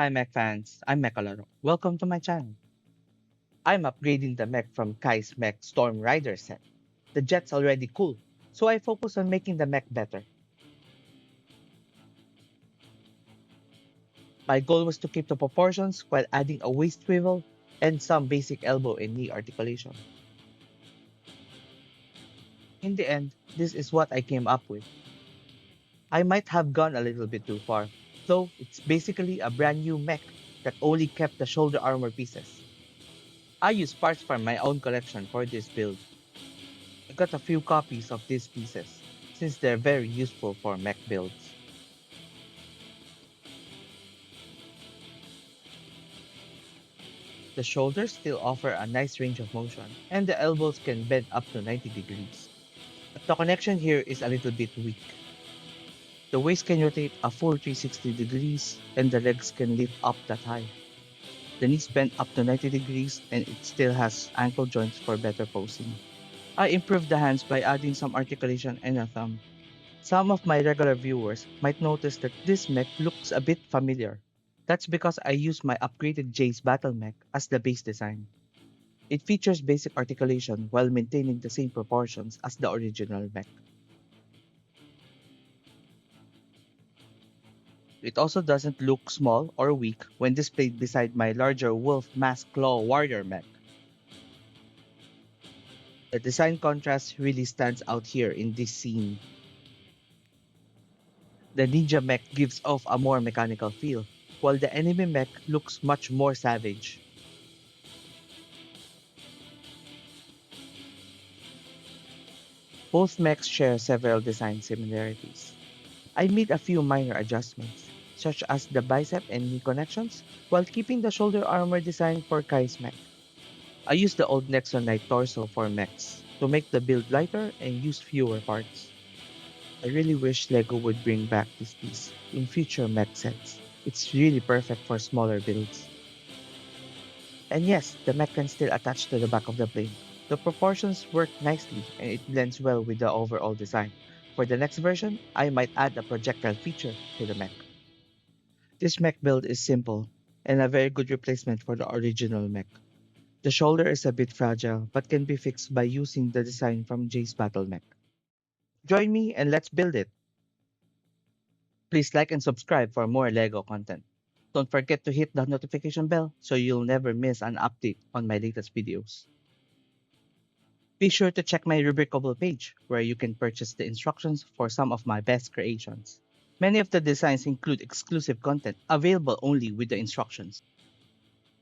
Hi mech fans, I'm Mechalaro. Welcome to my channel. I'm upgrading the mech from Kai's Mech Storm Rider set. The jet's already cool, so I focus on making the mech better. My goal was to keep the proportions while adding a waist swivel and some basic elbow and knee articulation. In the end, this is what I came up with. I might have gone a little bit too far, though it's basically a brand new mech that only kept the shoulder armor pieces. I used parts from my own collection for this build. I got a few copies of these pieces, since they're very useful for mech builds. The shoulders still offer a nice range of motion, and the elbows can bend up to 90 degrees. But the connection here is a little bit weak. The waist can rotate a full 360 degrees, and the legs can lift up that high. The knees bend up to 90 degrees, and it still has ankle joints for better posing. I improved the hands by adding some articulation and a thumb. Some of my regular viewers might notice that this mech looks a bit familiar. That's because I used my upgraded Jace battle mech as the base design. It features basic articulation while maintaining the same proportions as the original mech. It also doesn't look small or weak when displayed beside my larger Wolf Mask Claw Warrior mech. The design contrast really stands out here in this scene. The ninja mech gives off a more mechanical feel, while the enemy mech looks much more savage. Both mechs share several design similarities. I made a few minor adjustments, such as the bicep and knee connections, while keeping the shoulder armor design for Kai's mech. I used the old Nexon Knight torso for mechs to make the build lighter and use fewer parts. I really wish LEGO would bring back this piece in future mech sets. It's really perfect for smaller builds. And yes, the mech can still attach to the back of the plane. The proportions work nicely and it blends well with the overall design. For the next version, I might add a projectile feature to the mech. This mech build is simple and a very good replacement for the original mech. The shoulder is a bit fragile but can be fixed by using the design from Jay's battle mech. Join me and let's build it! Please like and subscribe for more LEGO content. Don't forget to hit the notification bell so you'll never miss an update on my latest videos. Be sure to check my Rubricable page where you can purchase the instructions for some of my best creations. Many of the designs include exclusive content available only with the instructions.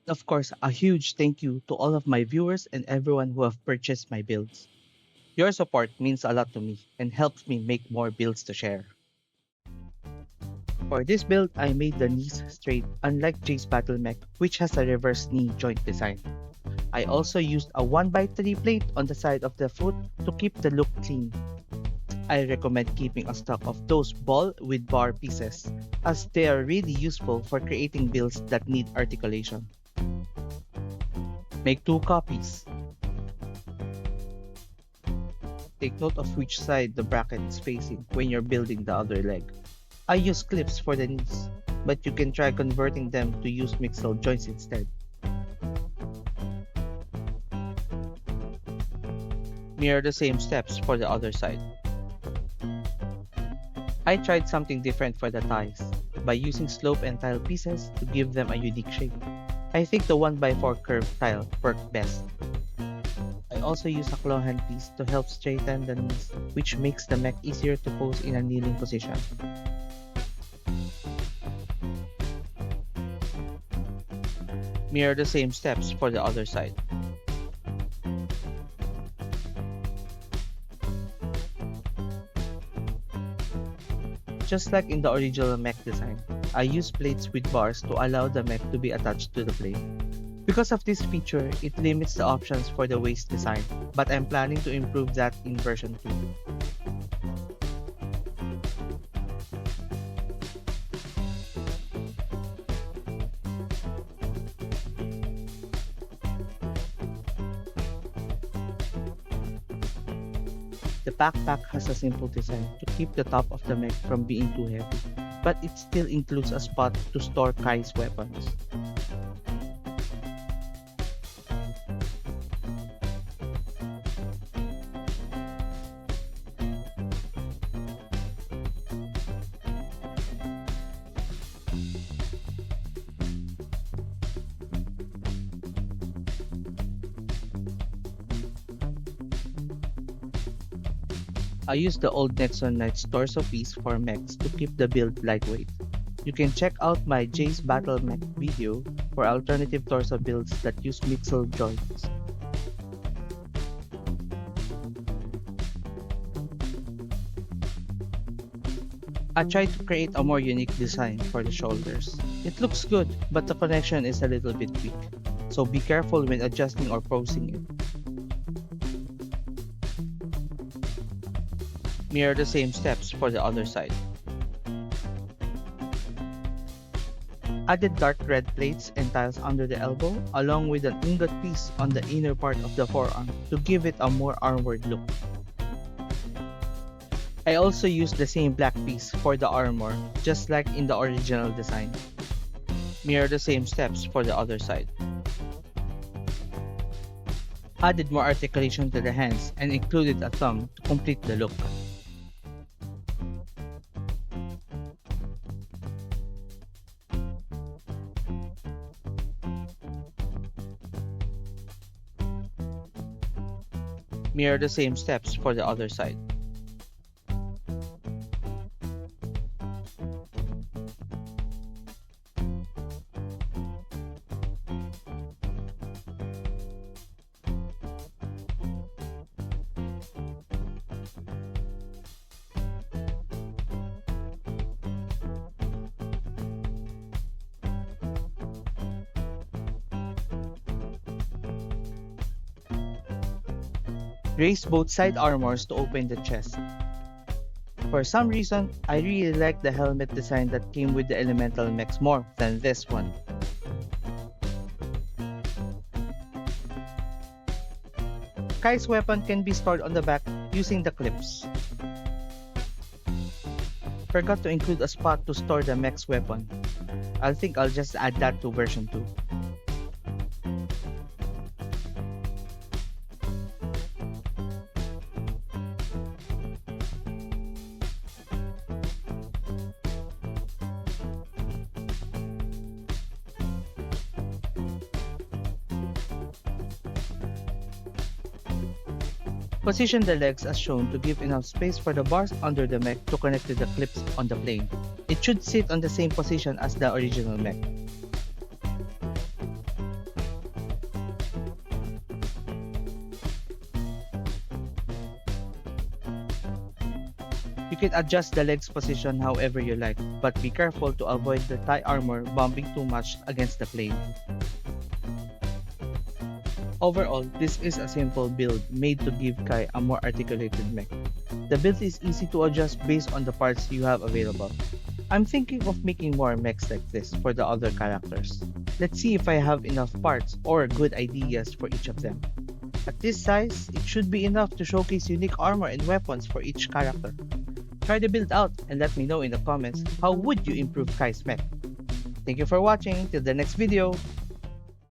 Of course, a huge thank you to all of my viewers and everyone who have purchased my builds. Your support means a lot to me and helps me make more builds to share. For this build, I made the knees straight unlike Jay's battle mech which has a reverse knee joint design. I also used a 1x3 plate on the side of the foot to keep the look clean. I recommend keeping a stock of those ball with bar pieces as they are really useful for creating builds that need articulation. Make 2 copies. Take note of which side the bracket is facing when you're building the other leg. I use clips for the knees, but you can try converting them to use mixel joints instead. Mirror the same steps for the other side. I tried something different for the thighs by using slope and tile pieces to give them a unique shape. I think the 1x4 curved tile worked best. I also use a claw hand piece to help straighten the knees, which makes the mech easier to pose in a kneeling position. Mirror the same steps for the other side. Just like in the original mech design, I use plates with bars to allow the mech to be attached to the plane. Because of this feature, it limits the options for the waist design, but I'm planning to improve that in version 2. The backpack has a simple design to keep the top of the mech from being too heavy. but it still includes a spot to store Kai's weapons. I use the old Nexon Knights torso piece for mechs to keep the build lightweight. You can check out my Jace Battle Mech video for alternative torso builds that use mixel joints. I tried to create a more unique design for the shoulders. It looks good, but the connection is a little bit weak, so be careful when adjusting or posing it. Mirror the same steps for the other side. Added dark red plates and tiles under the elbow, along with an ingot piece on the inner part of the forearm to give it a more armored look. I also used the same black piece for the armor, just like in the original design. Mirror the same steps for the other side. Added more articulation to the hands and included a thumb to complete the look. Mirror the same steps for the other side. Raise both side armors to open the chest. For some reason, I really like the helmet design that came with the elemental mechs more than this one. Kai's weapon can be stored on the back using the clips. Forgot to include a spot to store the mech's weapon. I think I'll just add that to version 2. Position the legs as shown to give enough space for the bars under the mech to connect to the clips on the plane. It should sit on the same position as the original mech. You can adjust the legs position however you like, but be careful to avoid the thigh armor bumping too much against the plane. Overall, this is a simple build made to give Kai a more articulated mech. The build is easy to adjust based on the parts you have available. I'm thinking of making more mechs like this for the other characters. Let's see if I have enough parts or good ideas for each of them. At this size, it should be enough to showcase unique armor and weapons for each character. Try the build out and let me know in the comments how would you improve Kai's mech. Thank you for watching, till the next video!